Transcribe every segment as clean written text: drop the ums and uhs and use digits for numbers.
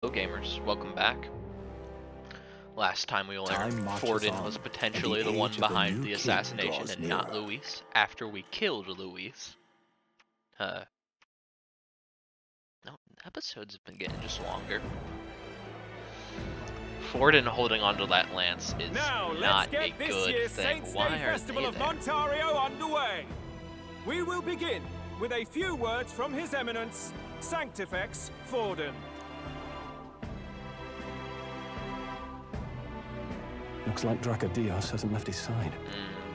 Hello gamers, welcome back. Last time we learned Forden was potentially the one behind the assassination and not Luis, after we killed Luis. No, episodes have been getting just longer. Forden holding onto that lance is not a good thing. Why are Festival of they there? Ontario underway. We will begin with a few words from His Eminence, Sanctifex Forden. Looks like Dracodios hasn't left his side.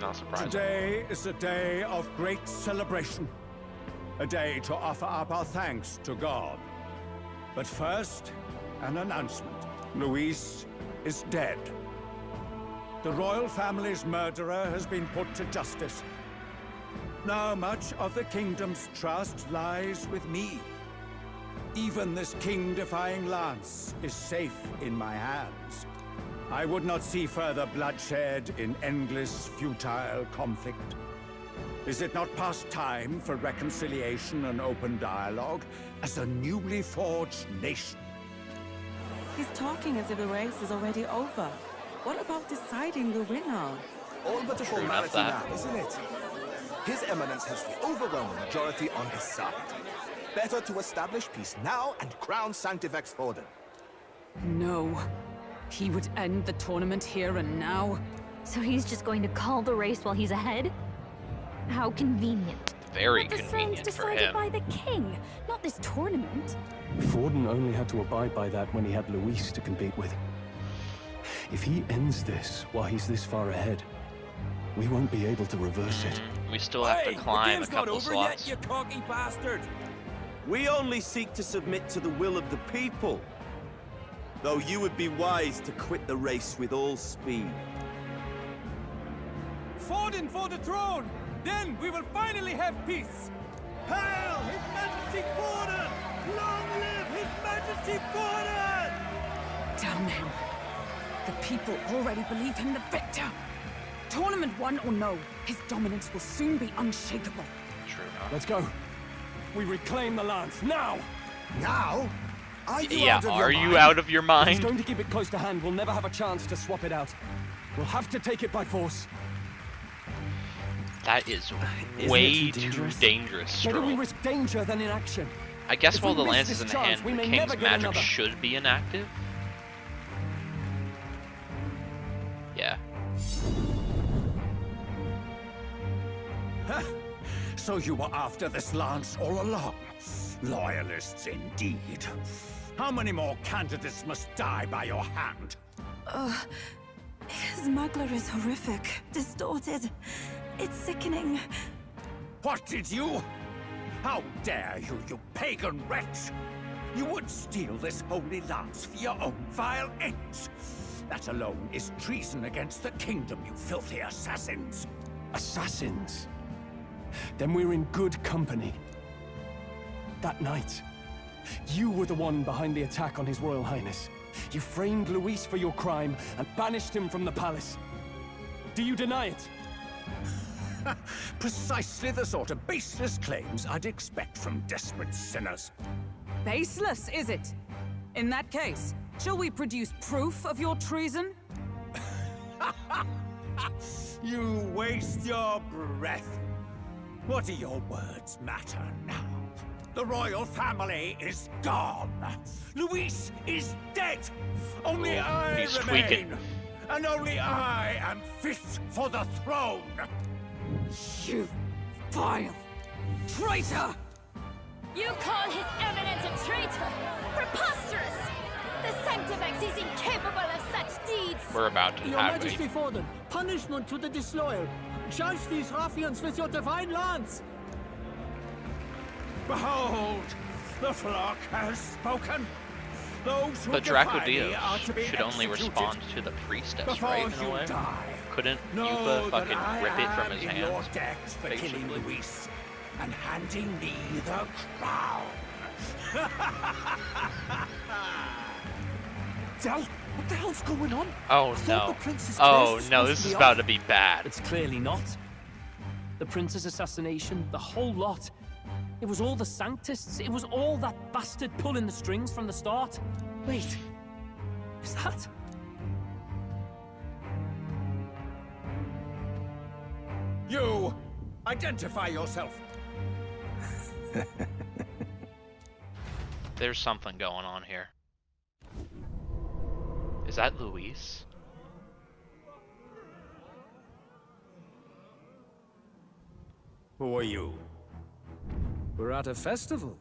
Not surprising. Today is a day of great celebration. A day to offer up our thanks to God. But first, an announcement. Luis is dead. The royal family's murderer has been put to justice. Now much of the kingdom's trust lies with me. Even this king-defying lance is safe in my hands. I would not see further bloodshed in endless, futile conflict. Is it not past time for reconciliation and open dialogue as a newly forged nation? He's talking as if the race is already over. What about deciding the winner? All but a formality now, isn't it? His Eminence has the overwhelming majority on his side. Better to establish peace now and crown Sanctifex Forden. No. He would end the tournament here and now. So he's just going to call the race while he's ahead? How convenient. Very But the convenient throne's for decided him. by the king, not this tournament. Forden only had to abide by that when he had Luis to compete with. If he ends this while he's this far ahead, we won't be able to reverse it. We still have to climb a couple not over slots. yet, you cocky bastard. We only seek to submit to the will of the people. Though you would be wise to quit the race with all speed. Forden for the throne! Then we will finally have peace! Hail His Majesty Forden! Long live His Majesty Forden! Damn him. The people already believe him the victor. Tournament won or no, his dominance will soon be unshakable. True enough. Let's go. We reclaim the lance, now! Now? Are you Yeah, out of are your you mind? out of your If he's mind? going to keep it close to hand, we'll never have a chance to swap it out. We'll have to take it by force. That is Isn't way it too too dangerous, Better we Stroll. risk danger than inaction. I guess If while we the miss lance this is in the chance, hand, we the may king's never get magic another. should be inactive. Yeah. So you were after this lance all along? Loyalists indeed. How many more candidates must die by your hand? His smuggler is horrific, distorted. It's sickening. What did you? How dare you, you pagan wretch! You would steal this holy lance for your own vile ends. That alone is treason against the kingdom, you filthy assassins. Assassins? Then we're in good company. That night, you were the one behind the attack on His Royal Highness. You framed Luis for your crime and banished him from the palace. Do you deny it? Precisely the sort of baseless claims I'd expect from desperate sinners. Baseless, is it? In that case, shall we produce proof of your treason? You waste your breath. What do your words matter now? The royal family is gone. Luis is dead. Only I he's remain. tweaking. And only I am fit for the throne. You vile traitor! You call His Eminence a traitor? Preposterous! The Sanctifex is incapable of such deeds! We're about to Your have Majesty Forden, punishment to the disloyal. Judge these ruffians with your divine lance. Behold, the flock has spoken. Those who But defy me are to be Dracodios should only executed respond to the priestess, before right, in a you way? die. Couldn't Know Yupa that fucking I rip it from am his in your hands? debt for killing basically? Luis and handing me the crown. Del, what the hell's going on? Oh I thought no. the princess' Oh case no, was this supposed is to be about off. to be bad. It's clearly not. The prince's assassination, the whole lot. It was all the Sanctists. It was all that bastard pulling the strings from the start. Wait. Is that... You! Identify yourself! There's something going on here. Is that Luis? Who are you? We're at a festival.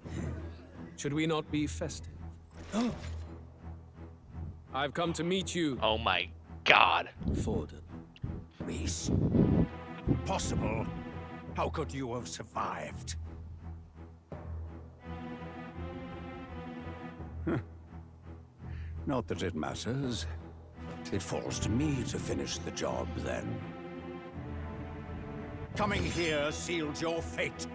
Should we not be festive? I've come to meet you. Oh my god. Forden. Reese. Impossible. How could you have survived? Not that it matters. It falls to me to finish the job, then. Coming here sealed your fate.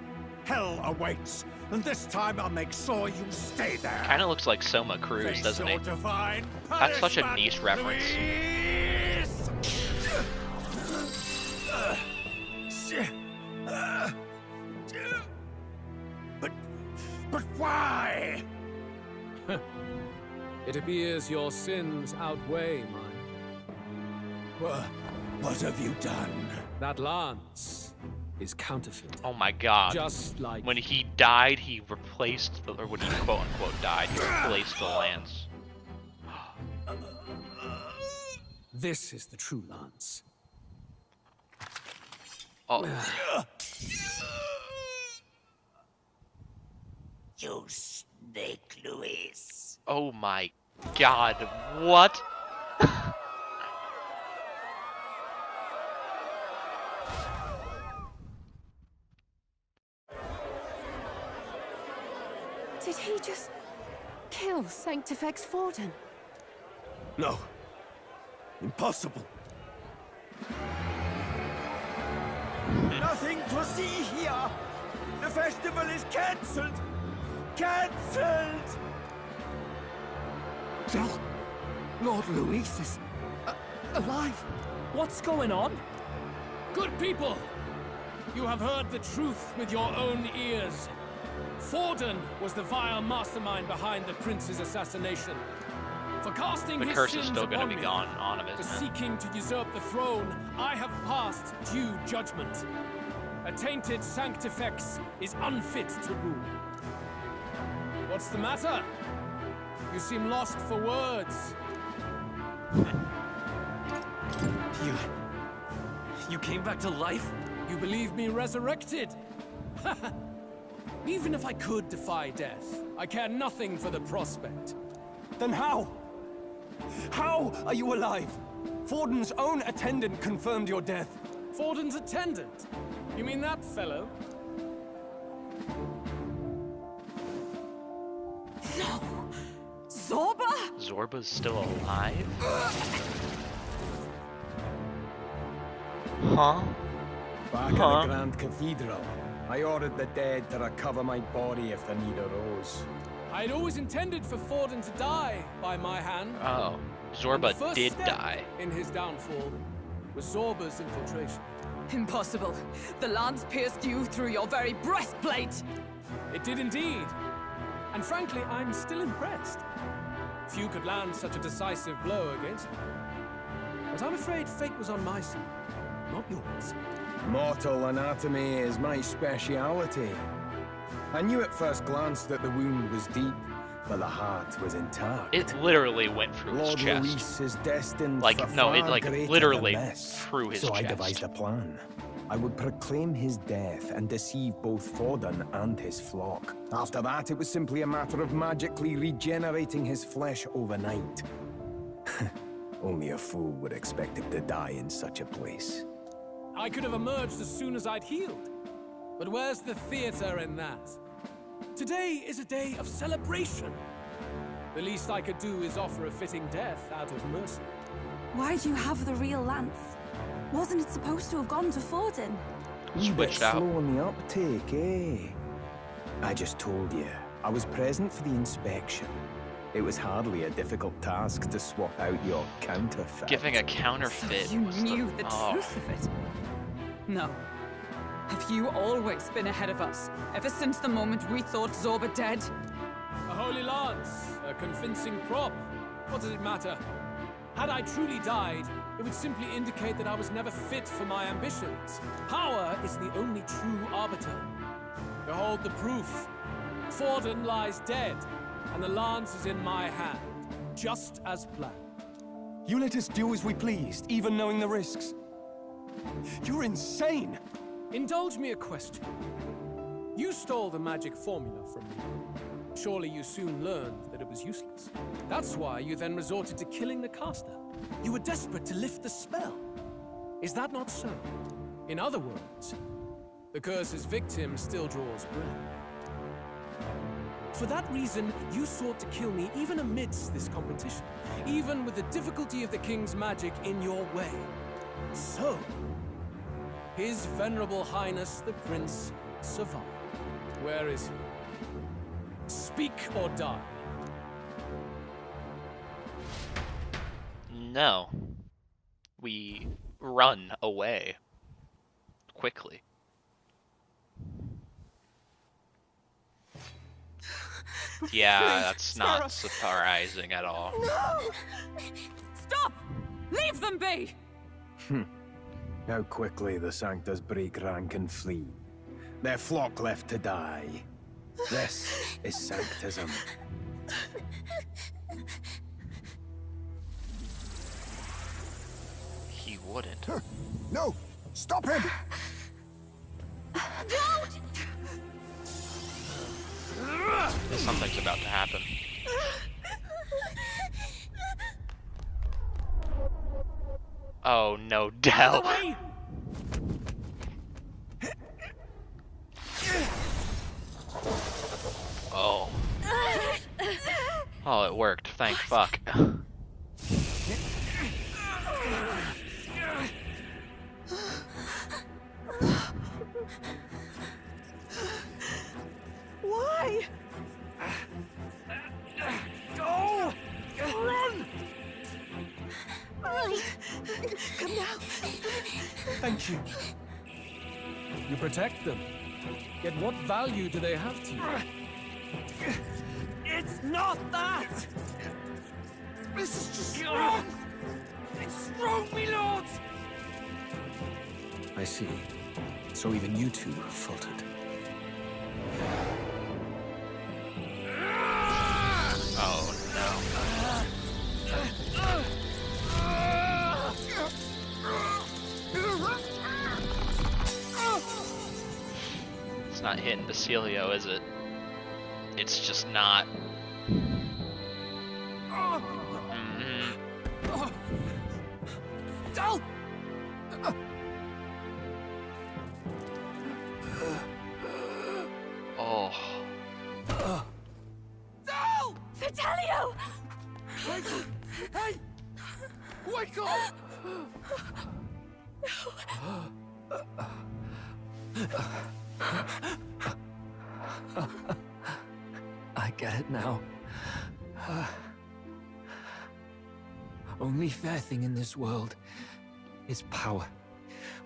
Hell awaits, and this time I'll make sure you stay there. Kind of looks like Soma Cruz, doesn't he? That's such a niche reference. But why? It appears your sins outweigh mine. What have you done? That lance is counterfeit. Oh my god. Just like... When he died, he replaced, or when he quote-unquote died, he replaced the lance. This is the true lance. Oh. You snake, Luis. Oh my god, what? Did he just kill Sanctifex Forden? No. Impossible. Nothing to see here! The festival is cancelled! Cancelled! Lord Luis is alive. What's going on? Good people, you have heard the truth with your own ears. Forden was the vile mastermind behind the prince's assassination. For casting The his curse sins is still going to upon be me, gone on him, for isn't it? seeking to usurp the throne, I have passed due judgment. A tainted Sanctifex is unfit to rule. What's the matter? You seem lost for words. You came back to life? You believe me resurrected? Even if I could defy death, I care nothing for the prospect. Then how? How are you alive? Forden's own attendant confirmed your death. Forden's attendant? You mean that fellow? No! Zorba? Zorba's still alive? Huh? Back at the Grand Cathedral, I ordered the dead to recover my body if the need arose. I'd always intended for Forden to die by my hand. Oh, And the Zorba first did step die. in his downfall was Zorba's infiltration. Impossible. The lance pierced you through your very breastplate. It did indeed. And frankly, I'm still impressed. Few could land such a decisive blow against me. But I'm afraid fate was on my side, not yours. Mortal anatomy is my speciality. I knew at first glance that the wound was deep, but the heart was intact. It literally went through his Lord chest. Luis is destined Like, for no, it far like greater literally than this. through his So I chest. devised a plan. I would proclaim his death and deceive both Forden and his flock. After that, it was simply a matter of magically regenerating his flesh overnight. Only a fool would expect him to die in such a place. I could have emerged as soon as I'd healed. But where's the theater in that? Today is a day of celebration. The least I could do is offer a fitting death out of mercy. Why do you have the real lance? Wasn't it supposed to have gone to Forden? You bit Switched out. slow on the uptake, eh? I just told you. I was present for the inspection. It was hardly a difficult task to swap out your counterfeit. Giving a counterfeit. So you was knew the oh. truth of it? No. Have you always been ahead of us? Ever since the moment we thought Zorba dead? A holy lance, a convincing prop. What does it matter? Had I truly died, it would simply indicate that I was never fit for my ambitions. Power is the only true arbiter. Behold the proof. Forden lies dead, and the lance is in my hand, just as planned. You let us do as we pleased, even knowing the risks. You're insane! Indulge me a question. You stole the magic formula from me. Surely you soon learned that it was useless. That's why you then resorted to killing the caster. You were desperate to lift the spell. Is that not so? In other words, the curse's victim still draws breath. For that reason, you sought to kill me even amidst this competition, even with the difficulty of the king's magic in your way. So, His Venerable Highness the Prince survived. Where is he? Speak or die. No. We run away. Quickly. Yeah, that's not surprising at all. No! Stop! Leave them be! How quickly the Sanctus break rank and flee. Their flock left to die. This is Sanctism. He wouldn't. No! Stop him! Don't! Something's about to happen. Oh no, Del! Oh. Oh, it worked. Thank fuck. Why? Go! Run! Right. Come now. Thank you. You protect them. Yet what value do they have to you? It's not that! This is just wrong! It's wrong, my lords! I see. So even you two have faltered. Oh no. It's not hitting Basilio, is it? It's just not. Del! Oh. Del! Vitelio! Hey! Wake up! I get it now. Only fair thing in this world is power.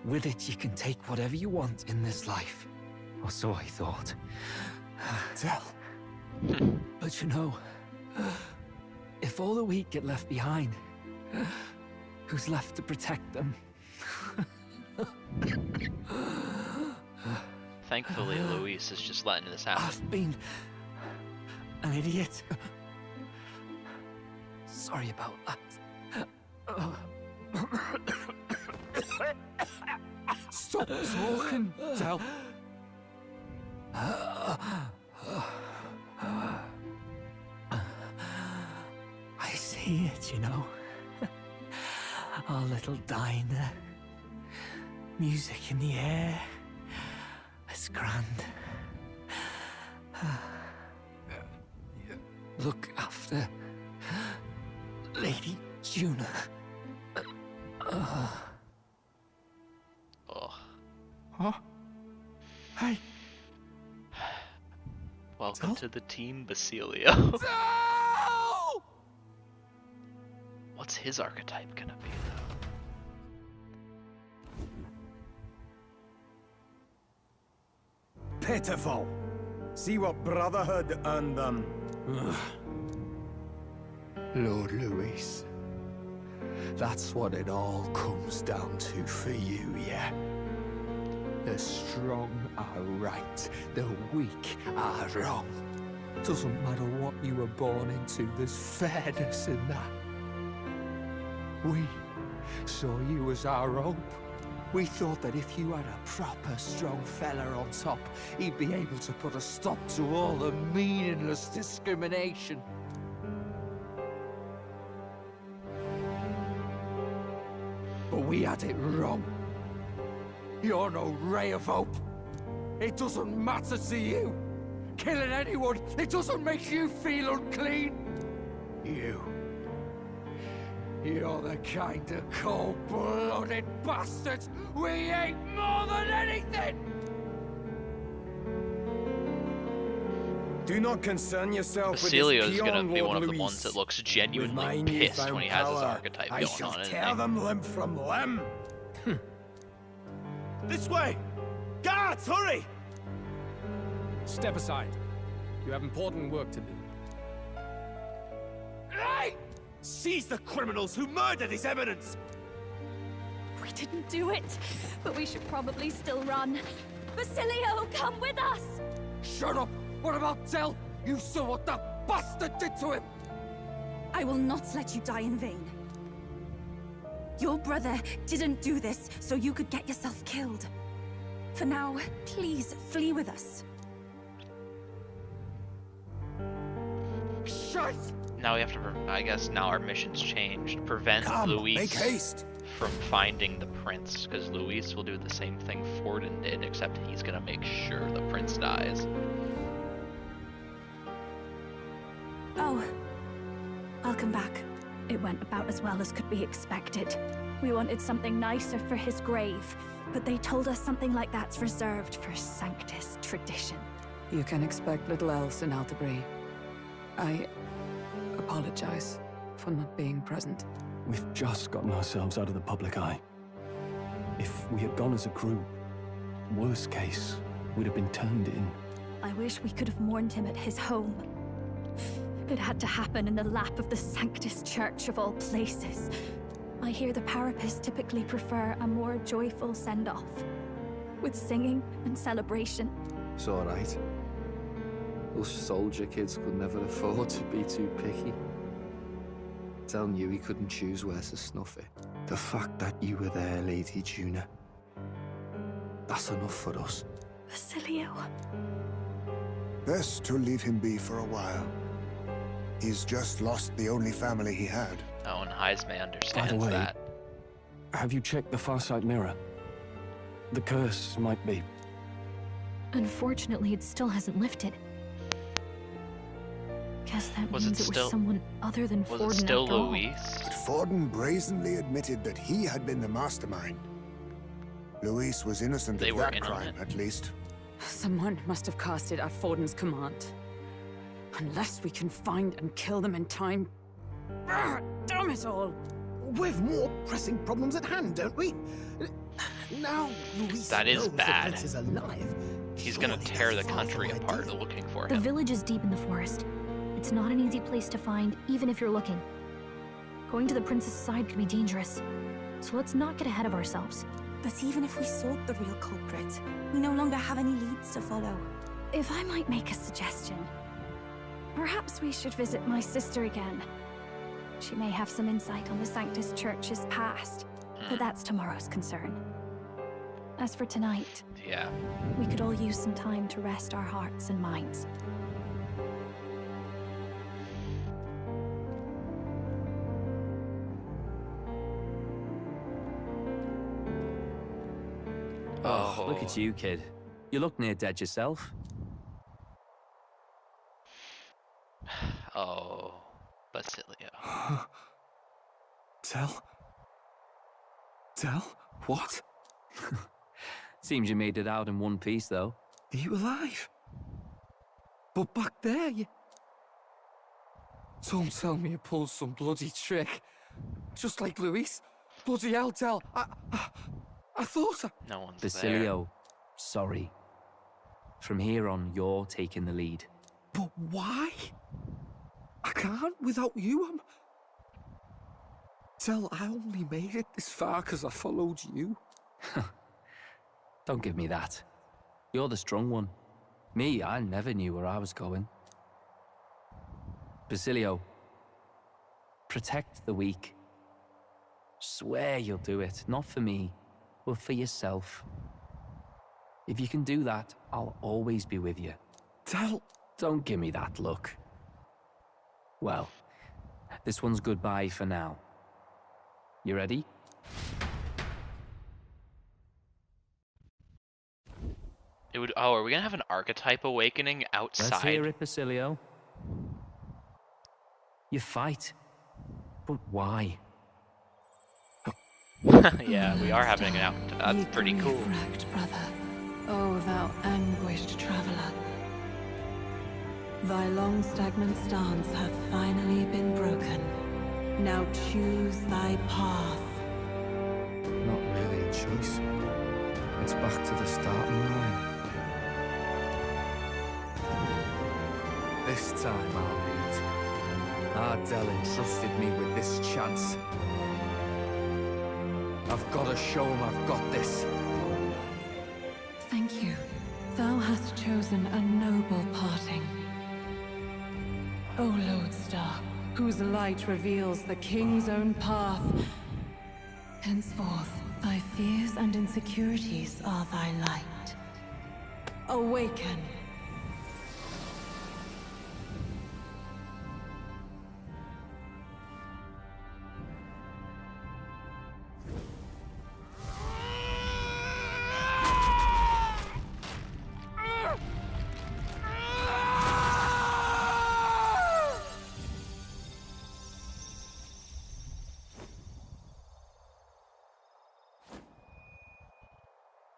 With it, you can take whatever you want in this life. Or so I thought. Del. But you know, if all the weak get left behind, who's left to protect them? Thankfully, Luis is just letting this happen. I've been an idiot. Sorry about that. Stop talking, Del. I see it, you know. Our little diner. Music in the air. It's grand. Look after Lady Juna. Oh. Huh? Hey. Welcome to the team, Basilio. What's his archetype gonna be, though? Pitiful. See what Brotherhood earned them. Lord Luis. That's what it all comes down to for you, yeah? The strong are right, the weak are wrong. Doesn't matter what you were born into, there's fairness in that. We saw you as our hope. We thought that if you had a proper strong fella on top, he'd be able to put a stop to all the meaningless discrimination. But we had it wrong. You're no ray of hope. It doesn't matter to you. Killing anyone, it doesn't make you feel unclean. You're the kind of cold-blooded bastards we hate more than anything! Do not concern yourself Basilio's with this gonna peon, be Lord one of the Luis. ones that looks genuinely With my pissed newfound when he has his power, archetype I going shall on, isn't tear he? them limb from limb. This way! Guards, hurry! Step aside. You have important work to do. Hey! Seize the criminals who murdered His Eminence! We didn't do it, but we should probably still run. Basilio, come with us! Shut up! What about Del? You saw what that bastard did to him! I will not let you die in vain. Your brother didn't do this so you could get yourself killed. For now, please flee with us. Shut! Now we have to, I guess now our mission's changed. Prevent Luis make haste. from finding the prince, because Luis will do the same thing Forden did, except he's gonna make sure the prince dies. Oh, I'll come back. It went about as well as could be expected. We wanted something nicer for his grave, but they told us something like that's reserved for Sanctus tradition. You can expect little else in Altabri. I apologize for not being present. We've just gotten ourselves out of the public eye. If we had gone as a group, worst case, we'd have been turned in. I wish we could have mourned him at his home. It had to happen in the lap of the Sanctus Church of all places. I hear the Parapists typically prefer a more joyful send-off, with singing and celebration. It's alright. Us soldier kids could never afford to be too picky. Del knew he couldn't choose where to snuff it. The fact that you were there, Lady Juna, that's enough for us. Basilio. Best to leave him be for a while. He's just lost the only family he had. Oh, and Heisman understands By the way, that. have you checked the Farsight mirror? The curse might be... Unfortunately, it still hasn't lifted. Guess that Was means it was still- someone other than Forden Was it still after all. Luis? But Forden brazenly admitted that he had been the mastermind. Luis was innocent They of were that in on crime, it. at least. Someone must have cast it at Forden's command. Unless we can find and kill them in time. Damn it all! We've more pressing problems at hand, don't we? Now, Luis That is knows the bad. prince is alive. He's gonna Surely tear the that's far country from apart ideal. looking for The him. village is deep in the forest. It's not an easy place to find, even if you're looking. Going to the prince's side could be dangerous. So let's not get ahead of ourselves. But even if we sought the real culprit, we no longer have any leads to follow. If I might make a suggestion, perhaps we should visit my sister again. She may have some insight on the Sanctus Church's past, but that's tomorrow's concern. As for tonight, Yeah. we could all use some time to rest our hearts and minds. Oh, look at you, kid. You look near dead yourself. Oh, Basilio. Del? What? Seems you made it out in one piece, though. Are you alive? But back there, you... Don't tell me you pulled some bloody trick. Just like Luis. Bloody hell, Del. I thought I... No one's Basilio, sorry. From here on, you're taking the lead. But why? I can't without you. Tell, I only made it this far because I followed you. Don't give me that. You're the strong one. Me, I never knew where I was going. Basilio, protect the weak. Swear you'll do it, not for me, but for yourself. If you can do that, I'll always be with you. Tell... Don't give me that look. Well, this one's goodbye for now. You ready? Are we gonna have an archetype awakening outside? Let's hear it, Basilio. You fight, but why? Yeah, we are having it out. That's pretty cool. Wrecked brother, oh thou anguished traveler. Thy long stagnant stance hath finally been broken. Now choose thy path. Not really a choice. It's back to the starting line. This time I'll lead. Ardell entrusted me with this chance. I've got to show him I've got this. Thank you. Thou hast chosen a noble parting. O Lodestar, whose light reveals the king's own path. Henceforth, thy fears and insecurities are thy light. Awaken.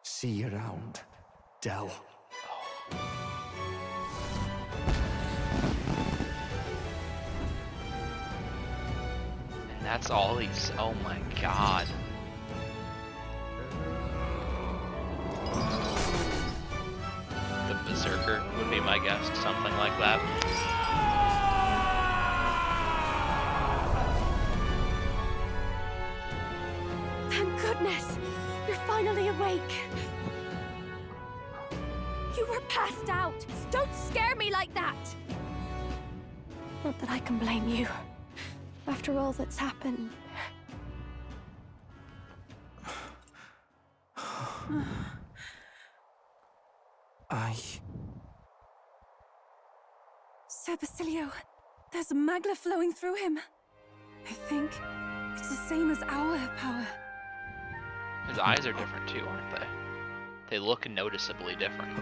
See you around, Dell. And that's all he's... Oh my god. The Berserker would be my guess, something like that. Thank goodness! You're finally awake! You were passed out! Don't scare me like that! Not that I can blame you. After all that's happened. Sir Basilio, there's magla flowing through him. I think it's the same as our power. His eyes are different too, aren't they? They look noticeably different.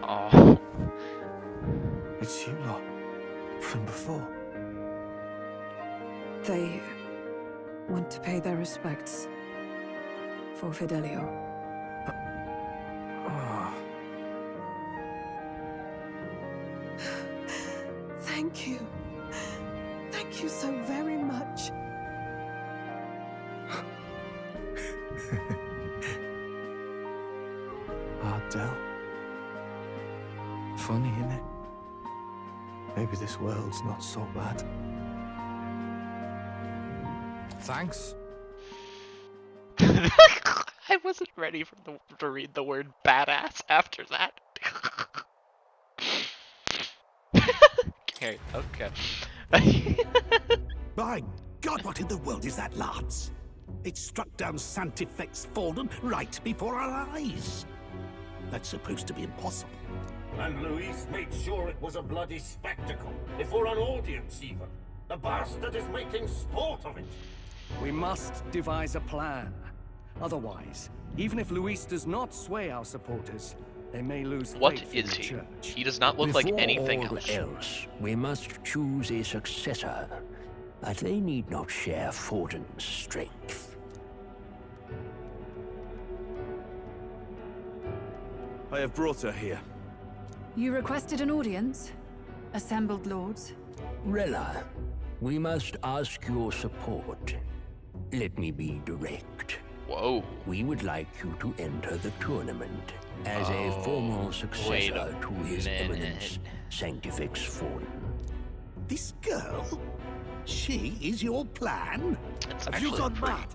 Oh. It's you lot. From before. They want to pay their respects for Fidelio. Thank you. Thank you so very much. Ardell. Funny, isn't it? Maybe this world's not so bad. Thanks. I wasn't ready for to read the word badass after that. Okay. By God, what in the world is that, lads? It struck down Santifex Forden right before our eyes. That's supposed to be impossible. And Luis made sure it was a bloody spectacle, before an audience even. The bastard is making sport of it. We must devise a plan. Otherwise, even if Luis does not sway our supporters, they may lose What faith is in the he? church. He does not look like anything else. We must choose a successor, but they need not share Forden's strength. I have brought her here. You requested an audience? Assembled lords? Rella, we must ask your support. Let me be direct. Whoa. We would like you to enter the tournament as a formal successor to His Eminence, Sanctifex Forden. This girl? She is your plan? Have you gone mad?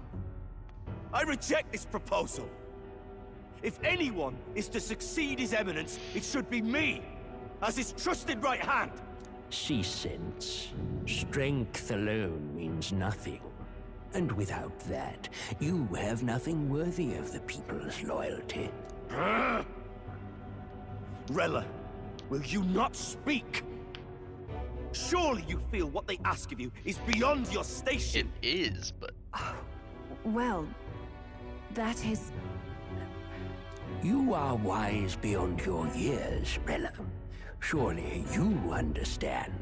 I reject this proposal. If anyone is to succeed His Eminence, it should be me, as his trusted right hand. See sense. Strength alone means nothing. And without that, you have nothing worthy of the people's loyalty. Rella, will you not speak? Surely you feel what they ask of you is beyond your station. It is, but... Well, that is... You are wise beyond your years, Rella. Surely you understand.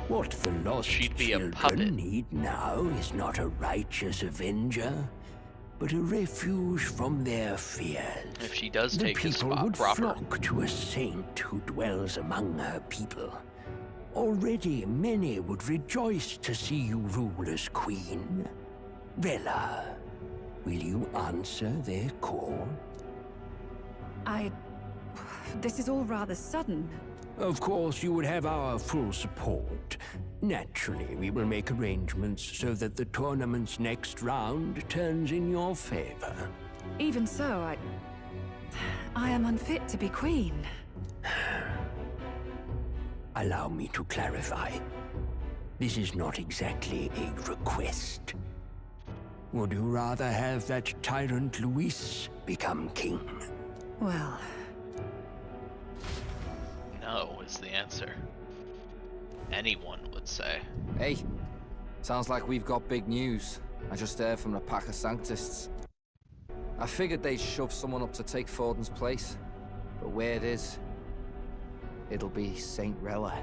What the lost children need now is not a righteous avenger, but a refuge from their fears. If she does take his spot would proper. flock to a saint who dwells among her people. Already many would rejoice to see you rule as queen. Rella, will you answer their call? This is all rather sudden. Of course, you would have our full support. Naturally, we will make arrangements so that the tournament's next round turns in your favor. Even so, I am unfit to be queen. Allow me to clarify. This is not exactly a request. Would you rather have that tyrant Luis become king? Well... No is the answer. Anyone would say. Hey, sounds like we've got big news. I just heard from a pack of Sanctists. I figured they'd shove someone up to take Forden's place. But where it is, it'll be Saint Rella.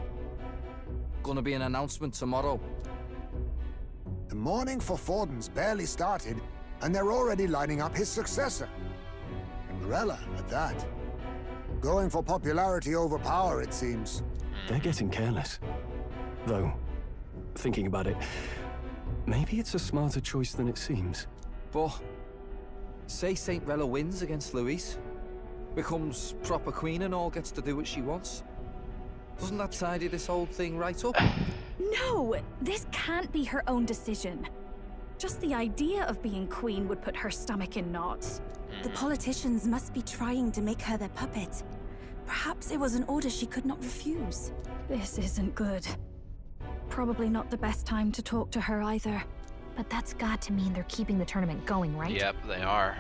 Gonna be an announcement tomorrow. The mourning for Forden's barely started, and they're already lining up his successor. And Rella, at that. Going for popularity over power, it seems. They're getting careless. Though, thinking about it, maybe it's a smarter choice than it seems. But, say Saint Rella wins against Luis, becomes proper queen and all gets to do what she wants. Doesn't that tidy this whole thing right up? No! This can't be her own decision. Just the idea of being queen would put her stomach in knots. The politicians must be trying to make her their puppet. Perhaps it was an order she could not refuse. This isn't good. Probably not the best time to talk to her either. But that's got to mean they're keeping the tournament going, right? Yep, they are.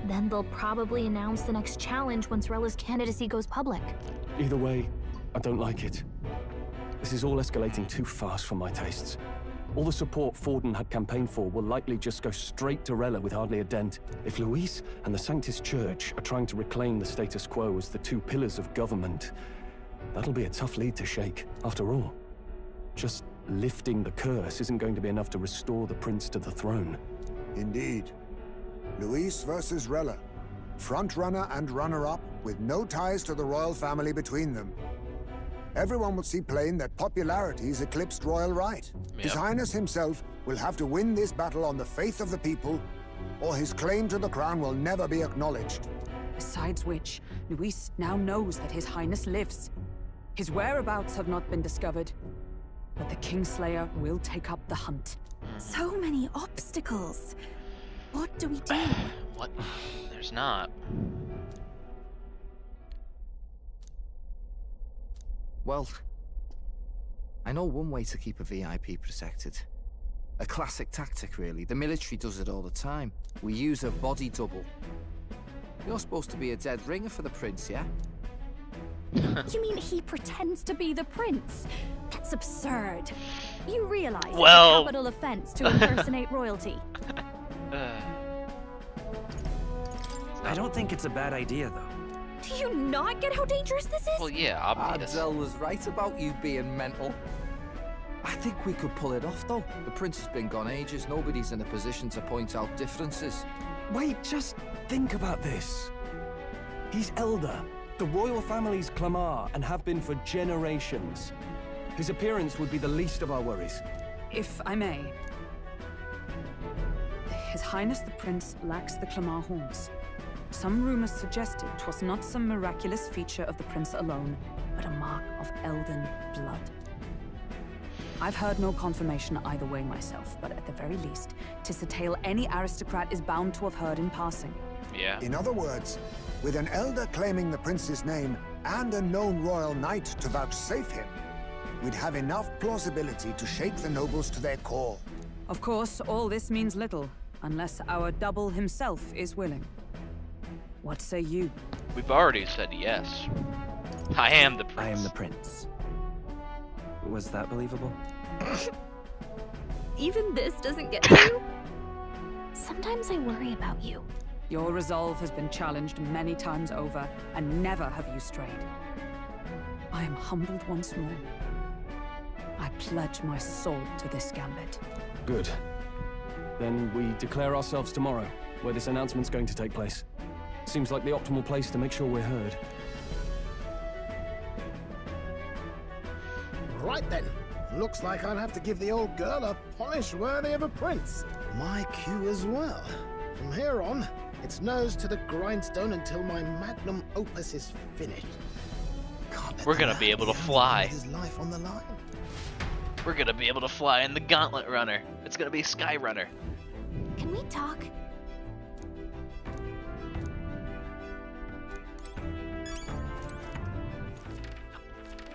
Then they'll probably announce the next challenge once Rella's candidacy goes public. Either way, I don't like it. This is all escalating too fast for my tastes. All the support Forden had campaigned for will likely just go straight to Rella with hardly a dent. If Luis and the Sanctis Church are trying to reclaim the status quo as the two pillars of government, that'll be a tough lead to shake. After all, just lifting the curse isn't going to be enough to restore the prince to the throne. Indeed. Luis versus Rella. Front-runner and runner-up, with no ties to the royal family between them. Everyone will see plain that popularity's eclipsed royal right. Yep. His Highness himself will have to win this battle on the faith of the people, or his claim to the crown will never be acknowledged. Besides which, Luis now knows that His Highness lives. His whereabouts have not been discovered, but the Kingslayer will take up the hunt. So many obstacles. What do we do? What? There's not. Well, I know one way to keep a VIP protected. A classic tactic, really. The military does it all the time. We use a body double. You're supposed to be a dead ringer for the prince, yeah? You mean he pretends to be the prince? That's absurd. You realize it's Well... a capital offense to impersonate royalty. I don't think it's a bad idea, though. Do you not get how dangerous this is? Well, yeah, obvious. Ardell was right about you being mental. I think we could pull it off, though. The prince has been gone ages. Nobody's in a position to point out differences. Wait, just think about this. He's elder. The royal family's Clamar, and have been for generations. His appearance would be the least of our worries. If I may. His Highness the Prince lacks the Clamar horns. Some rumors suggested 'twas not some miraculous feature of the prince alone, but but a mark of elden blood. I've heard no confirmation either way myself, but at the very least, 'tis a tale any aristocrat is bound to have heard in passing. Yeah. In other words, with an elder claiming the prince's name and a known royal knight to vouchsafe him, we'd have enough plausibility to shake the nobles to their core. Of course, all this means little, unless our double himself is willing. What say you? We've already said yes. I am the prince. I am the prince. Was that believable? Even this doesn't get to you? Sometimes I worry about you. Your resolve has been challenged many times over, and never have you strayed. I am humbled once more. I pledge my soul to this gambit. Good. Then we declare ourselves tomorrow, where this announcement's going to take place. Seems like the optimal place to make sure we're heard. Right then. Looks like I'll have to give the old girl a polish worthy of a prince. My cue as well. From here on, it's nose to the grindstone until my magnum opus is finished. We're gonna be able to fly. His life on the line. We're gonna be able to fly in the Gauntlet Runner. It's gonna be Sky Runner. Can we talk?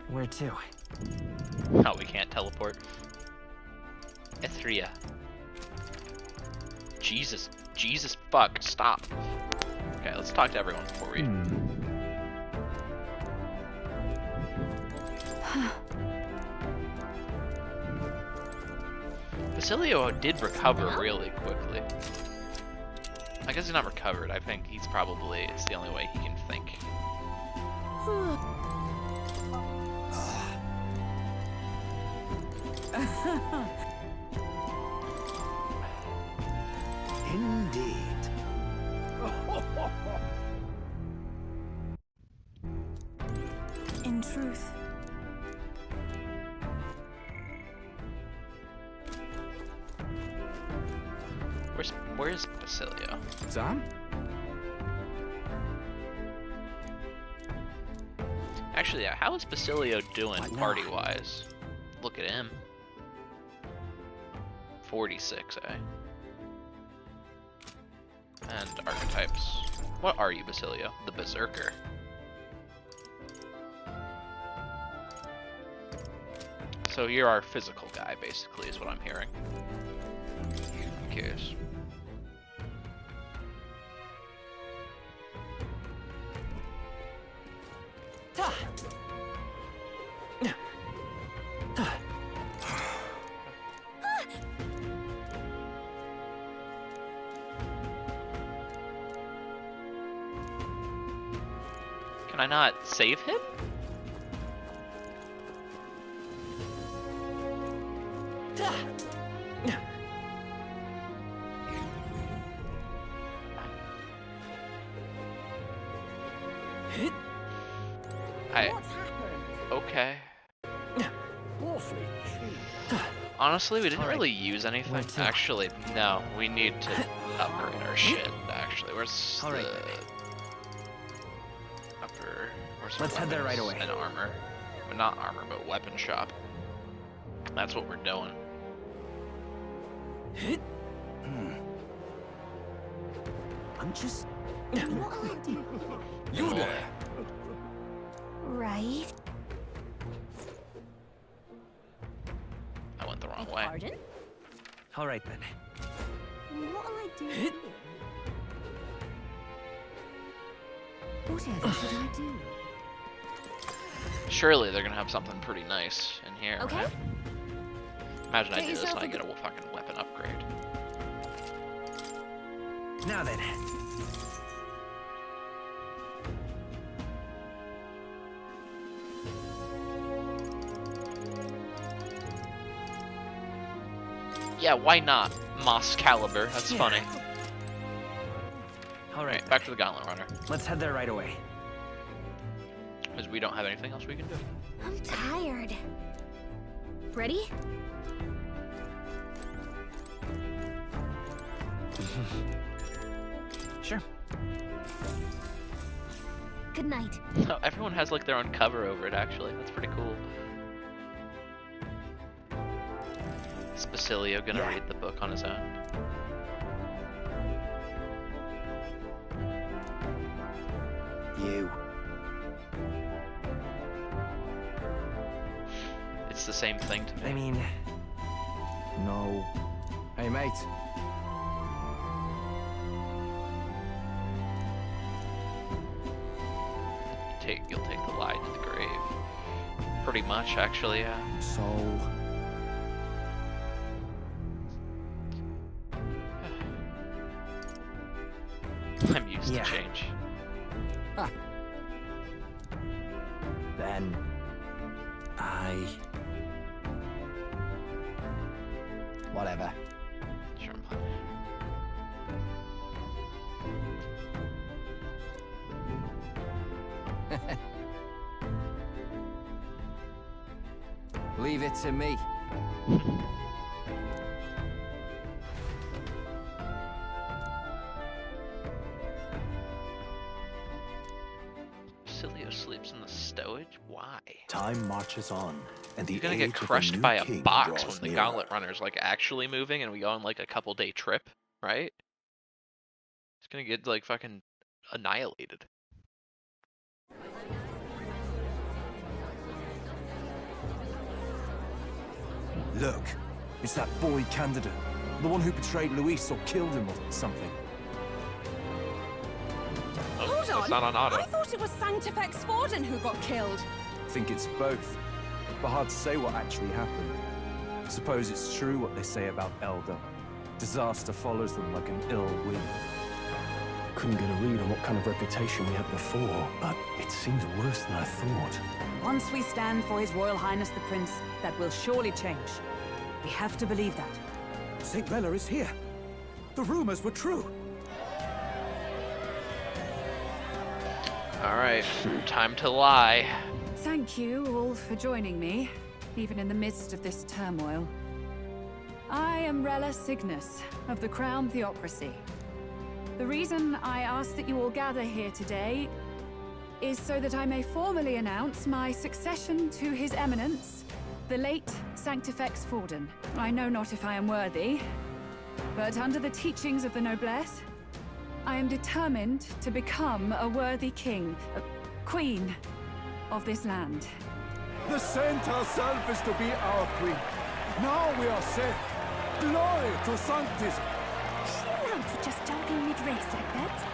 Where to? Oh, we can't teleport. Ethria. Jesus fuck, stop. Okay, let's talk to everyone before we... Basilio did recover really quickly. I guess he's not recovered. I think he's probably, it's the only way he can think. Indeed. In truth. Where's Basilio? Sam? Actually, yeah, how is Basilio doing party-wise? Look at him. 46, eh? And archetypes. What are you, Basilio? The Berserker. So you're our physical guy, basically, is what I'm hearing. Who cares? Can I not save him? Okay. Honestly, we didn't really use anything. Actually, no. We need to upgrade our shit. Actually, where's the upper? Where's Let's head there right away. And armor, well, not armor, but weapon shop. That's what we're doing. I'm just. What'll I do? You there. Right. I went the wrong way. Pardon? All right then. What'll I do? Whatever should I do? Surely they're gonna have something pretty nice in here, Okay. right? Imagine I Get do this yourself and I a get a fucking weapon upgrade. Now then. Yeah, why not? Moss Caliber, that's funny. Alright, back to the Gauntlet Runner. Let's head there right away. Because we don't have anything else we can do. I'm tired. Ready? Sure. Good night. Oh, everyone has like their own cover over it actually. That's pretty cool. Is Basilio gonna read the book on his own? You. It's the same thing to me. I mean... No. Hey, mate. You'll take the lie to the grave. Pretty much, actually, yeah. So... I'm used to change. Ah. Then... Whatever. Sure. Leave it to me. Basilio sleeps in the stowage? Why? Time marches on, and the You're gonna get crushed by a box when the Gauntlet Runner's like actually moving and we go on like a couple-day trip, right? It's gonna get like fucking annihilated. Look, it's that boy candidate. The one who betrayed Luis or killed him or something. Oh, Hold that's on! not on auto. I thought it was Sanctifex Forden who got killed. I think it's both, but hard to say what actually happened. Suppose it's true what they say about Elder. Disaster follows them like an ill wind. Couldn't get a read on what kind of reputation we had before, but it seems worse than I thought. Once we stand for His Royal Highness the Prince, that will surely change. We have to believe that. St. Rella is here. The rumors were true. Alright, time to lie. Thank you all for joining me, even in the midst of this turmoil. I am Rella Cygnus, of the Crown Theocracy. The reason I ask that you all gather here today is so that I may formally announce my succession to His Eminence, the late Sanctifex Forden. I know not if I am worthy, but under the teachings of the noblesse, I am determined to become a worthy king, queen of this land. The saint herself is to be our queen. Now we are safe. Glory to Sanctism. Is she allowed to just jump in mid-race like that?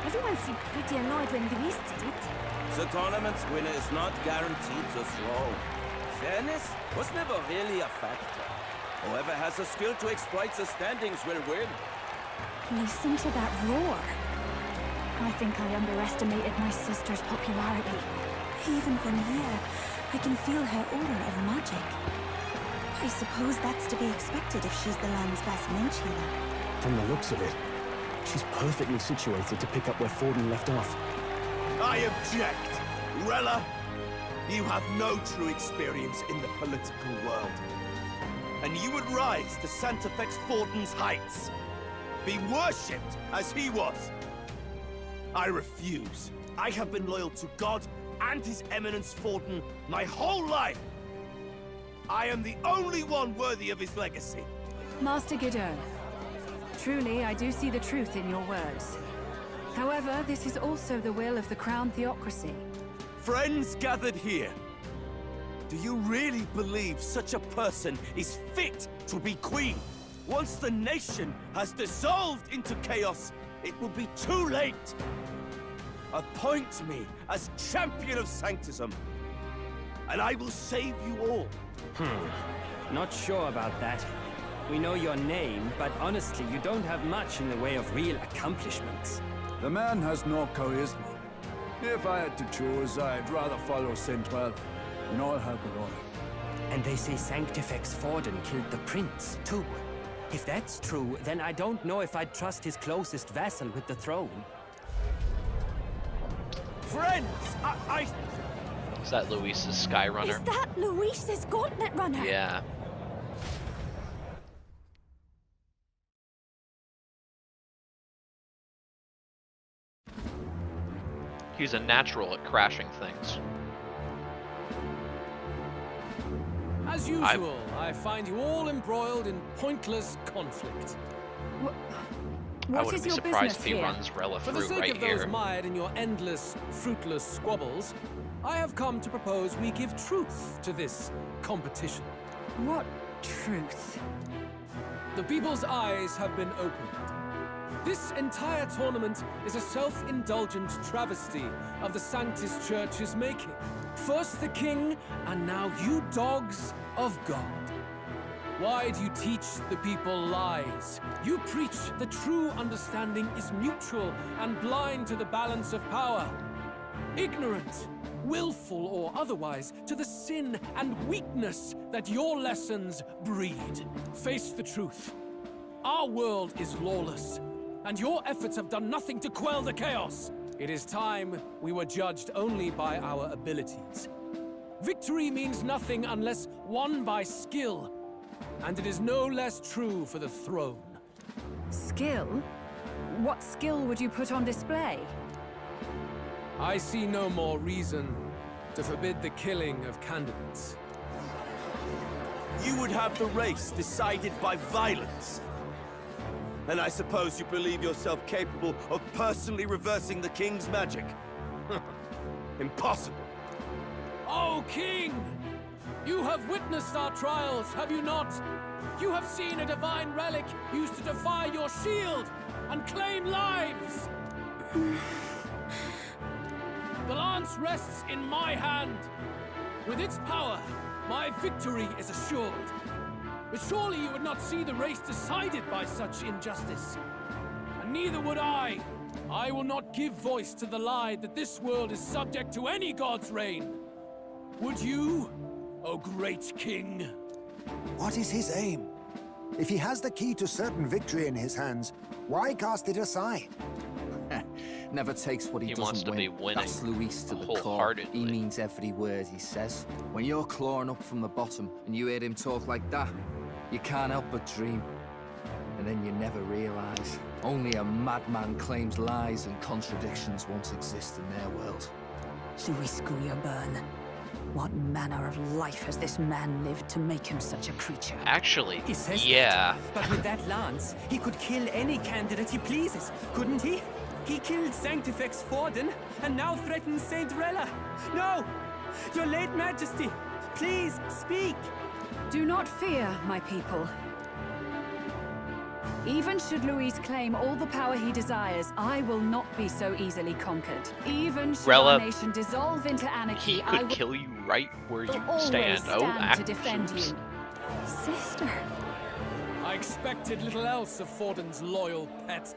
Everyone seemed pretty annoyed when Luis did it. The tournament's winner is not guaranteed the throne. Fairness was never really a factor. Whoever has the skill to exploit the standings will win. Listen to that roar. I think I underestimated my sister's popularity. Even from here, I can feel her aura of magic. I suppose that's to be expected if she's the land's best mage healer. From the looks of it, she's perfectly situated to pick up where Forden left off. I object! Rella, you have no true experience in the political world. And you would rise to Sanctifex Forden's heights. Be worshipped as he was. I refuse. I have been loyal to God and His Eminence Forden my whole life. I am the only one worthy of his legacy. Master Godot, truly I do see the truth in your words. However, this is also the will of the Crown Theocracy. Friends gathered here, do you really believe such a person is fit to be queen? Once the nation has dissolved into chaos, it will be too late. Appoint me as champion of Sanctism, and I will save you all. Not sure about that. We know your name, but honestly, you don't have much in the way of real accomplishments. The man has no charisma. If I had to choose, I'd rather follow St. Rella in all her glory. And they say Sanctifex Forden killed the prince, too. If that's true, then I don't know if I'd trust his closest vassal with the throne. Friends, I... Is that Luis's Sky Runner? Is that Luis's Gauntlet Runner? Yeah. He's a natural at crashing things. As usual, I find you all embroiled in pointless conflict. I wouldn't be surprised if he runs Rella For the through sake right of those here. mired in your endless, fruitless squabbles, I have come to propose we give truth to this competition. What truth? The people's eyes have been opened. This entire tournament is a self-indulgent travesty of the Sanctus Church's making. First the king, and now you dogs of God. Why do you teach the people lies? You preach the true understanding is mutual and blind to the balance of power. Ignorant, willful or otherwise, to the sin and weakness that your lessons breed. Face the truth. Our world is lawless, and your efforts have done nothing to quell the chaos. It is time we were judged only by our abilities. Victory means nothing unless won by skill, and it is no less true for the throne. Skill? What skill would you put on display? I see no more reason to forbid the killing of candidates. You would have the race decided by violence. And I suppose you believe yourself capable of personally reversing the king's magic? Impossible. Oh, King! You have witnessed our trials, have you not? You have seen a divine relic used to defy your shield and claim lives! The lance rests in my hand. With its power, my victory is assured. But surely you would not see the race decided by such injustice. And neither would I. I will not give voice to the lie that this world is subject to any god's reign. Would you, O great king? What is his aim? If he has the key to certain victory in his hands, why cast it aside? Never takes what he wants doesn't to win. be winning That's Luis to the core. wholeheartedly. He means every word he says. When you're clawing up from the bottom and you hear him talk like that, you can't help but dream. And then you never realize. Only a madman claims lies and contradictions won't exist in their world. Luis Guyabern. What manner of life has this man lived to make him such a creature? Actually, He says yeah. that, but with that lance, he could kill any candidate he pleases, couldn't he? He killed Sanctifex Forden, and now threatens Saint Rella. No! Your late majesty, please, speak! Do not fear, my people. Even should Luis claim all the power he desires, I will not be so easily conquered. Even should Rella, our nation dissolve into anarchy, He I could will kill you right where you always stand. Oh, to defend actions. you. Sister. I expected little else of Forden's loyal pet.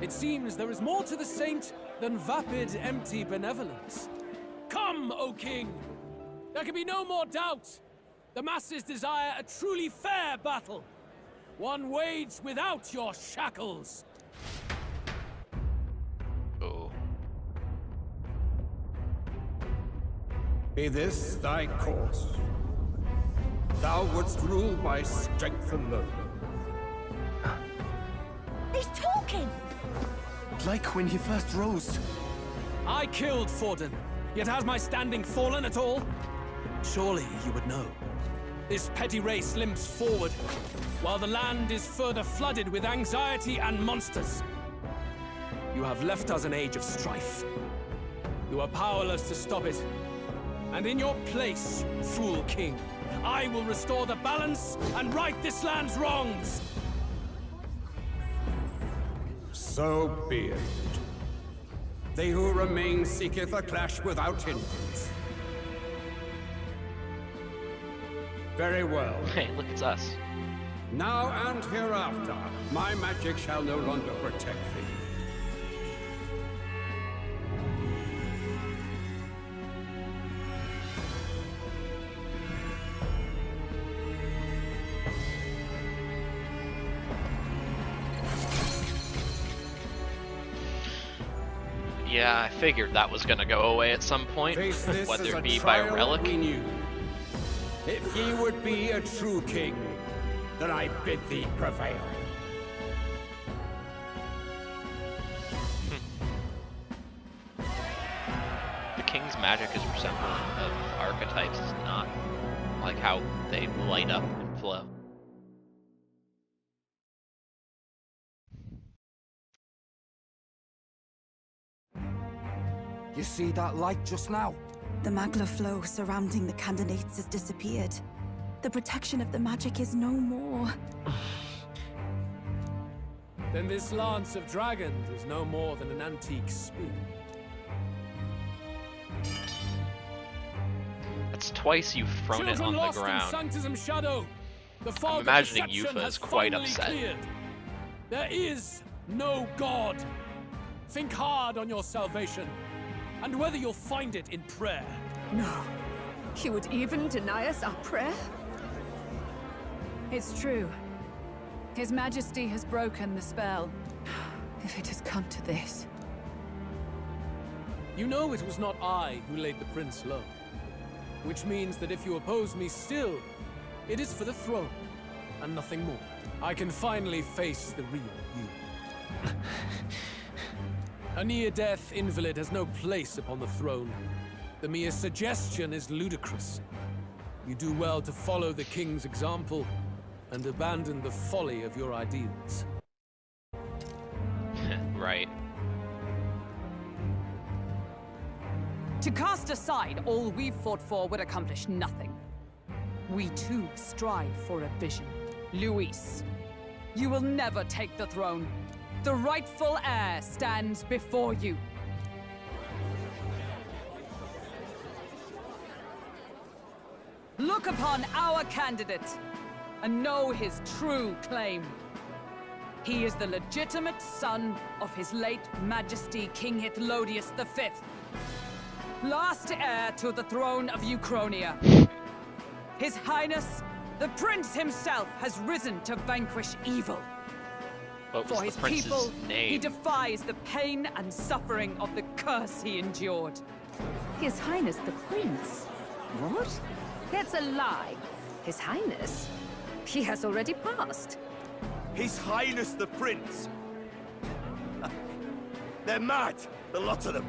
It seems there is more to the saint than vapid, empty benevolence. Come, O king! There can be no more doubt. The masses desire a truly fair battle. One waged without your shackles. Oh. Be this thy course. Thou wouldst rule by strength alone. He's talking! Like when he first rose. I killed Forden, yet has my standing fallen at all? Surely you would know. This petty race limps forward, while the land is further flooded with anxiety and monsters. You have left us an age of strife. You are powerless to stop it. And in your place, fool king, I will restore the balance and right this land's wrongs. So be it. They who remain seeketh a clash without hindrance. Very well. Hey, look, it's us. Now and hereafter, my magic shall no longer protect thee. Yeah, I figured that was gonna go away at some point, Face this as whether a it be by trial relic. we knew. If ye would be a true king, then I bid thee prevail. magic is resembling of archetypes is not like how they light up and flow. You see that light just now? The magla flow surrounding the candidates has disappeared. The protection of the magic is no more. Then this lance of dragons is no more than an antique spear. That's twice you've thrown it on the ground. I'm imagining Yufa is quite upset. Cleared. There is no God. Think hard on your salvation, and whether you'll find it in prayer. No. He would even deny us our prayer? It's true. His Majesty has broken the spell. If it has come to this. You know it was not I who laid the prince low. Which means that if you oppose me still, it is for the throne, and nothing more. I can finally face the real you. A near-death invalid has no place upon the throne. The mere suggestion is ludicrous. You do well to follow the king's example, and abandon the folly of your ideals. Right. To cast aside all we've fought for would accomplish nothing. We too strive for a vision. Luis, you will never take the throne. The rightful heir stands before you. Look upon our candidate and know his true claim. He is the legitimate son of his late Majesty King Hytlodius V, last heir to the throne of Uchronia. His Highness, the Prince himself, has risen to vanquish evil. What was For his the prince's people, name? he defies the pain and suffering of the curse he endured. His Highness the Prince? What? That's a lie. His Highness? He has already passed. His Highness the Prince! They're mad, the lot of them.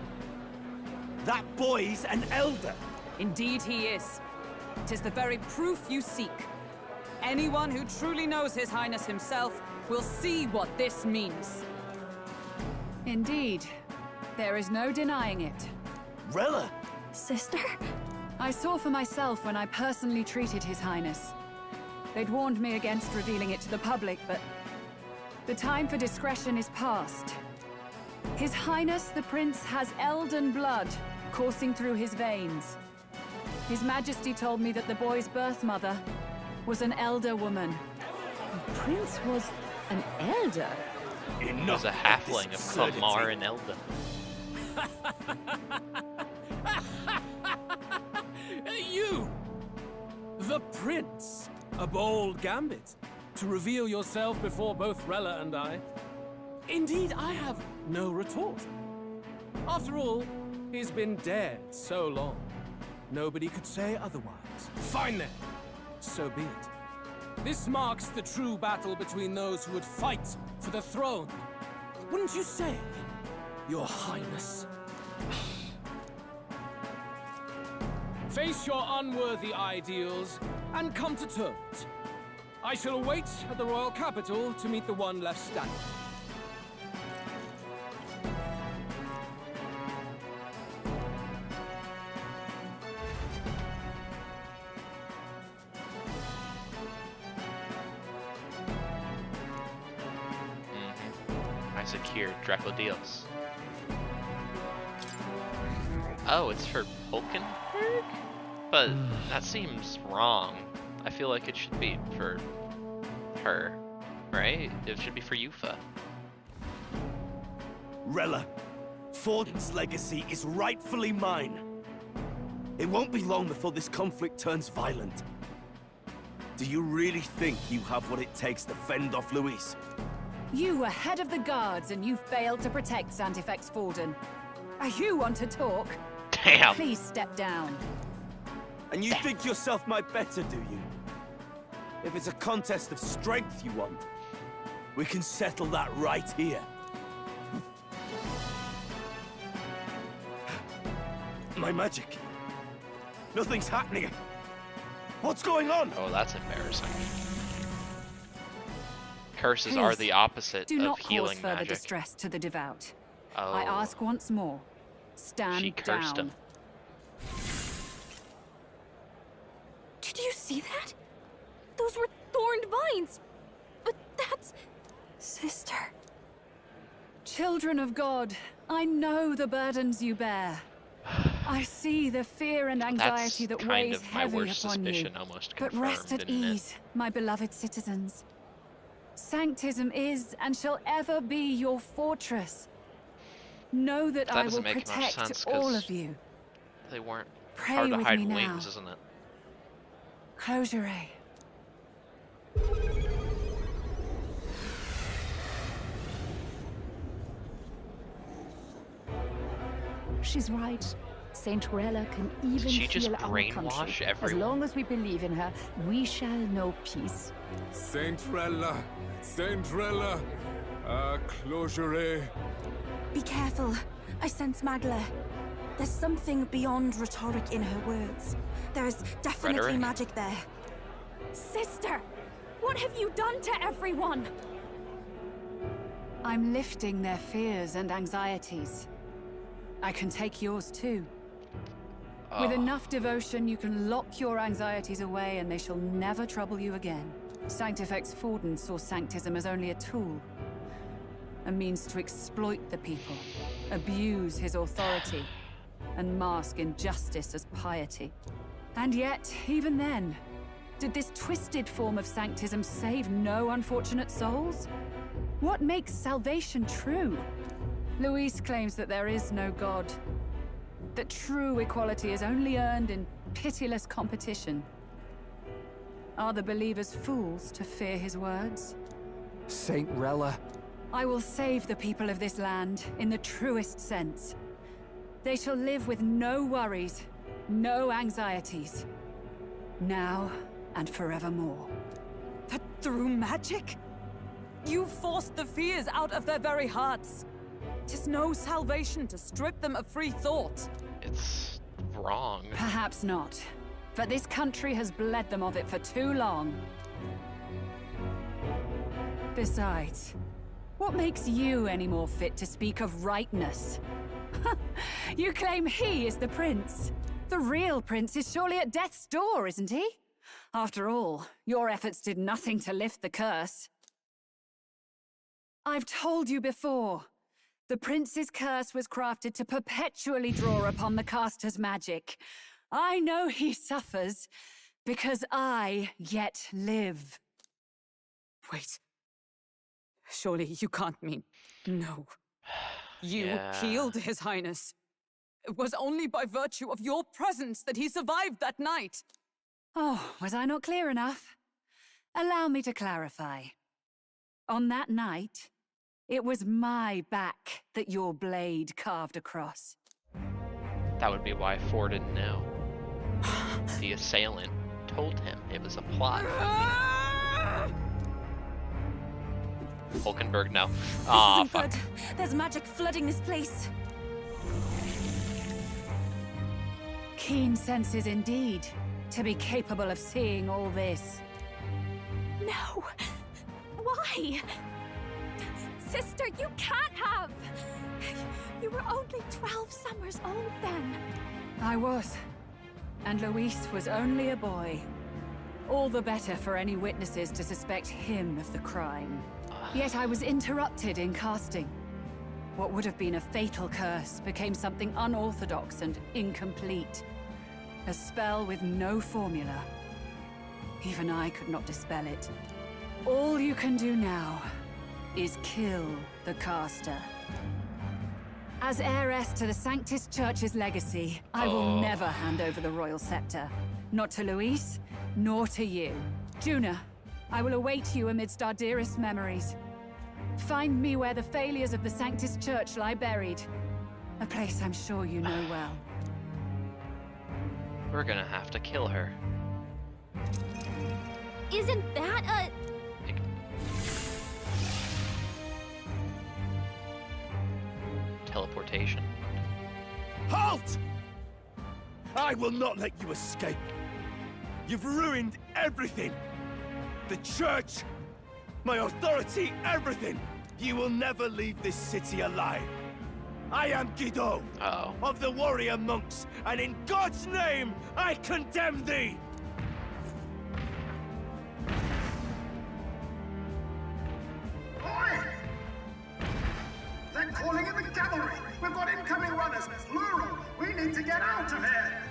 That boy's an elder. Indeed he is. 'Tis the very proof you seek. Anyone who truly knows His Highness himself will see what this means. Indeed. There is no denying it. Rella! Sister? I saw for myself when I personally treated His Highness. They'd warned me against revealing it to the public, but the time for discretion is past. His Highness the Prince has Elden blood coursing through his veins. His Majesty told me that the boy's birth mother was an elder woman. The Prince was an elder? Enough. Was a halfling of Kamar and Elda. You! The Prince! A bold gambit. To reveal yourself before both Rella and I. Indeed, I have no retort. After all, he's been dead so long. Nobody could say otherwise. Fine then. So be it. This marks the true battle between those who would fight for the throne. Wouldn't you say, Your Highness? Face your unworthy ideals and come to terms. I shall await at the royal capital to meet the one left standing. I secured Dracodios. Oh, it's for Hulkenberg? But that seems wrong. I feel like it should be for her, right? It should be for Yufa. Rella, Forden's legacy is rightfully mine. It won't be long before this conflict turns violent. Do you really think you have what it takes to fend off Luis? You were head of the guards and you failed to protect Santifex Forden. Are you want to talk? Damn. Please step down. And you think yourself my better, do you? If it's a contest of strength you want, we can settle that right here. My magic. Nothing's happening. What's going on? Oh, that's embarrassing. Curses Please, are the opposite do of not healing cause further magic. distress to the devout. Oh. I ask once more. Stand She cursed down. him. Did you see that? Those were thorned vines. But that's... Sister. Children of God, I know the burdens you bear. I see the fear and anxiety That's that kind weighs of my heavy worst upon you. suspicion almost But confirmed, rest at didn't it? ease, my beloved citizens. Sanctism is and shall ever be your fortress. Know that I will doesn't make much protect sense, all 'cause of you. They weren't Pray hard to with hide me wings, now. isn't it? Close your eye. She's right. Saint Rella can even she just heal our brainwash country. As everyone? long as we believe in her, we shall know peace. Saint Rella, close your eye. Be careful. I sense Magla. There's something beyond rhetoric in her words. There's definitely Rhetoric? magic there. Sister! What have you done to everyone? I'm lifting their fears and anxieties. I can take yours too. With enough devotion, you can lock your anxieties away and they shall never trouble you again. Sanctifex Forden saw Sanctism as only a tool. A means to exploit the people, abuse his authority, and mask injustice as piety. And yet, even then, did this twisted form of Sanctism save no unfortunate souls? What makes salvation true? Luis claims that there is no God. That true equality is only earned in pitiless competition. Are the believers fools to fear his words? Saint Rella. I will save the people of this land in the truest sense. They shall live with no worries, no anxieties. Now and forevermore. But through magic? You forced the fears out of their very hearts. 'Tis no salvation to strip them of free thought. It's wrong. Perhaps not. But this country has bled them of it for too long. Besides, what makes you any more fit to speak of rightness? You claim he is the prince. The real prince is surely at death's door, isn't he? After all, your efforts did nothing to lift the curse. I've told you before. The prince's curse was crafted to perpetually draw upon the caster's magic. I know he suffers, because I yet live. Wait. Surely you can't mean... No. You Yeah. healed His Highness. It was only by virtue of your presence that he survived that night. Oh, was I not clear enough? Allow me to clarify. On that night, it was my back that your blade carved across. That would be why Ford didn't know. The assailant told him it was a plot. Hulkenberg, no. Aw, This fuck. isn't good. There's magic flooding this place. Keen senses indeed, to be capable of seeing all this. No! Why? Sister, you can't have! You were only 12 summers old then. I was. And Luis was only a boy. All the better for any witnesses to suspect him of the crime. Yet I was interrupted in casting. What would have been a fatal curse became something unorthodox and incomplete. A spell with no formula. Even I could not dispel it. All you can do now is kill the caster. As heiress to the Sanctis Church's legacy, I will never hand over the royal scepter. Not to Luis, nor to you. Juna, I will await you amidst our dearest memories. Find me where the failures of the Sanctis Church lie buried. A place I'm sure you know well. We're gonna have to kill her. Isn't that a... Teleportation. Halt! I will not let you escape. You've ruined everything. The church, my authority, everything. You will never leave this city alive. I am Guido of the warrior monks, and in God's name, I condemn thee! Oi! They're calling in the cavalry! We've got incoming runners, plural! We need to get out of here!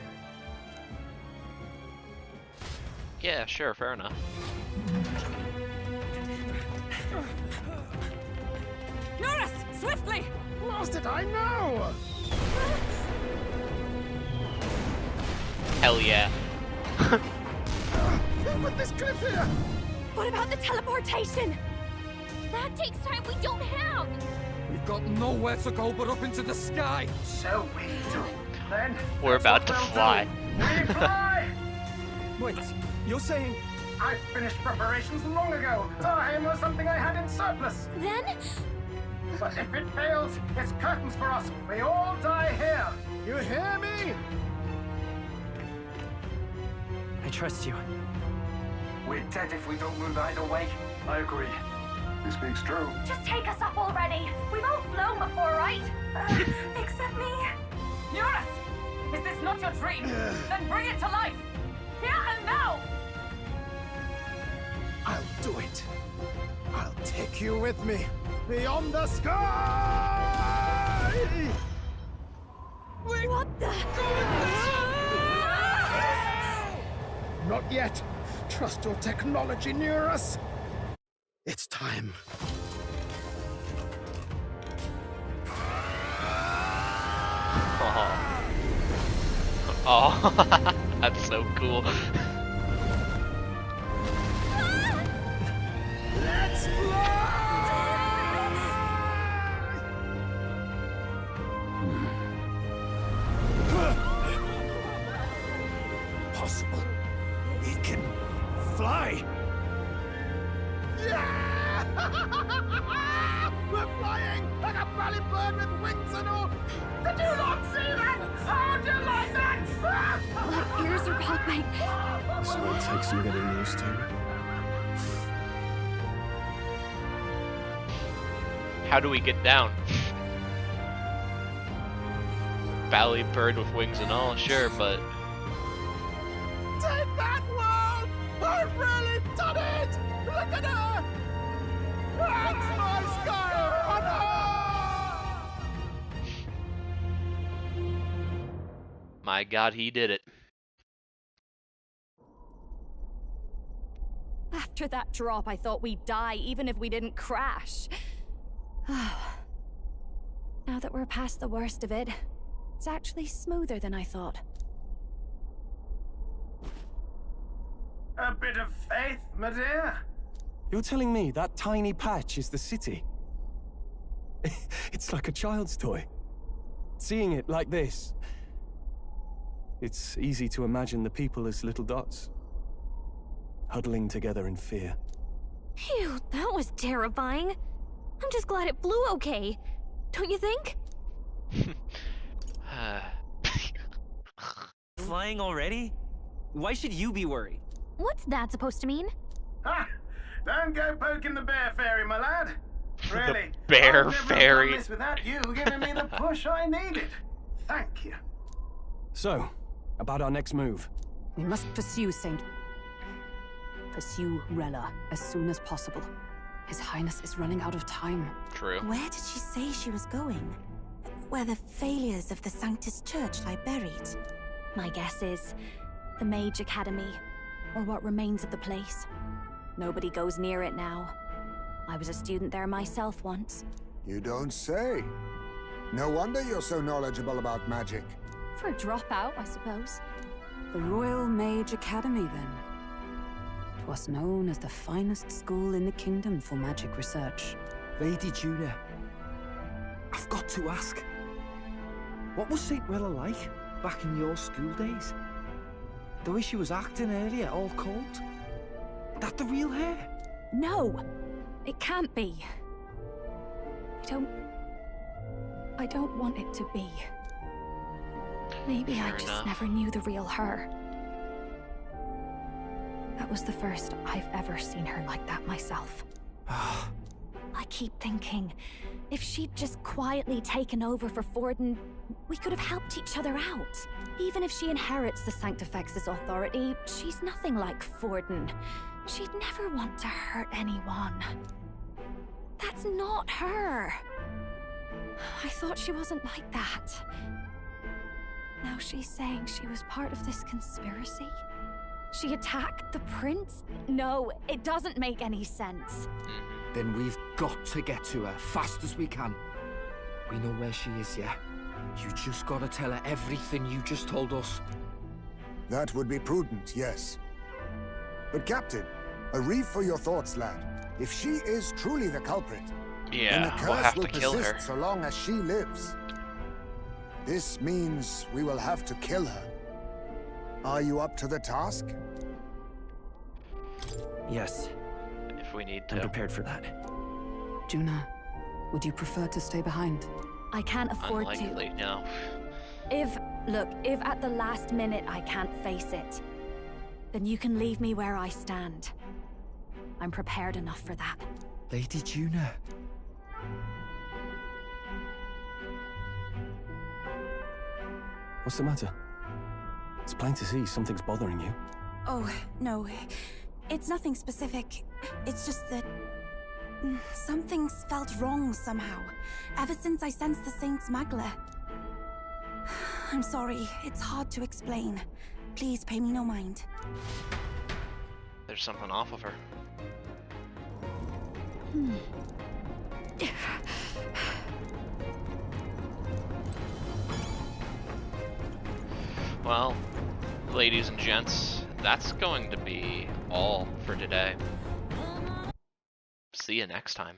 Yeah, sure, fair enough. Norris, swiftly! Lost it, I know! Hell yeah. With this cliff here! What about the teleportation? That takes time we don't have! We've got nowhere to go but up into the sky! So we do. Then we're about to fly. We fly! Wait, you're saying... I finished preparations long ago. Time was something I had in surplus. Then? But if it fails, it's curtains for us. We all die here. You hear me? I trust you. We're dead if we don't move either way. I agree. This speaks true. Just take us up already. We've all flown before, right? Except me. Eurus! Is this not your dream? Then bring it to life! Here and now! I'll do it. I'll take you with me. Beyond the sky! What the? Not yet. Trust your technology near us. It's time. Oh, that's so cool. Let's fly! Possible. It can fly. Yeah! We're flying like a bally bird with wings and all. Did you not see that? How do you like that? My ears are popping. This will take some getting used to. How do we get down? Bally bird with wings and all, sure, but... Take that, world! I've really done it! Look at her! That's my sky runner! My god, he did it. After that drop, I thought we'd die even if we didn't crash. Now that we're past the worst of it, it's actually smoother than I thought. A bit of faith, my dear. You're telling me that tiny patch is the city? It's like a child's toy. Seeing it like this, it's easy to imagine the people as little dots, huddling together in fear. Phew, that was terrifying. I'm just glad it flew okay. Don't you think? Flying already? Why should you be worried? What's that supposed to mean? Ha! Don't go poking the bear fairy, my lad. Really, the bear I've never fairy. done this without you giving me the push I needed. Thank you. So, about our next move. We must pursue Rella as soon as possible. His Highness is running out of time. True. Where did she say she was going? Where the failures of the Sanctus Church lie buried? My guess is the Mage Academy, or what remains of the place. Nobody goes near it now. I was a student there myself once. You don't say. No wonder you're so knowledgeable about magic. For a dropout, I suppose. The Royal Mage Academy, then. 'Twas known as the finest school in the kingdom for magic research. Lady Juna, I've got to ask. What was St. Rella like back in your school days? The way she was acting earlier, all cold? That the real hair? No! It can't be. I don't want it to be. Maybe I Fair just enough. never knew the real her. That was the first I've ever seen her like that myself. I keep thinking, if she'd just quietly taken over for Forden, we could have helped each other out. Even if she inherits the Sanctifex's authority, she's nothing like Forden. She'd never want to hurt anyone. That's not her. I thought she wasn't like that. Now she's saying she was part of this conspiracy? She attacked the prince? No, it doesn't make any sense. Then we've got to get to her fast as we can. We know where she is, yeah? You just gotta tell her everything you just told us. That would be prudent, yes. But Captain, a reef for your thoughts, lad. If she is truly the culprit, then the Yeah, curse we'll have will to kill persist her. so long as she lives. This means we will have to kill her. Are you up to the task? Yes, If we need I'm to. prepared for that. Juna, would you prefer to stay behind? I can't afford Unlikely, to. no. If at the last minute I can't face it, then you can leave me where I stand. I'm prepared enough for that. Lady Juna. What's the matter? It's plain to see something's bothering you. Oh, no. It's nothing specific. It's just that... something's felt wrong somehow. Ever since I sensed the Saint's Magla. I'm sorry. It's hard to explain. Please pay me no mind. There's something off of her. Well, ladies and gents, that's going to be all for today. See you next time.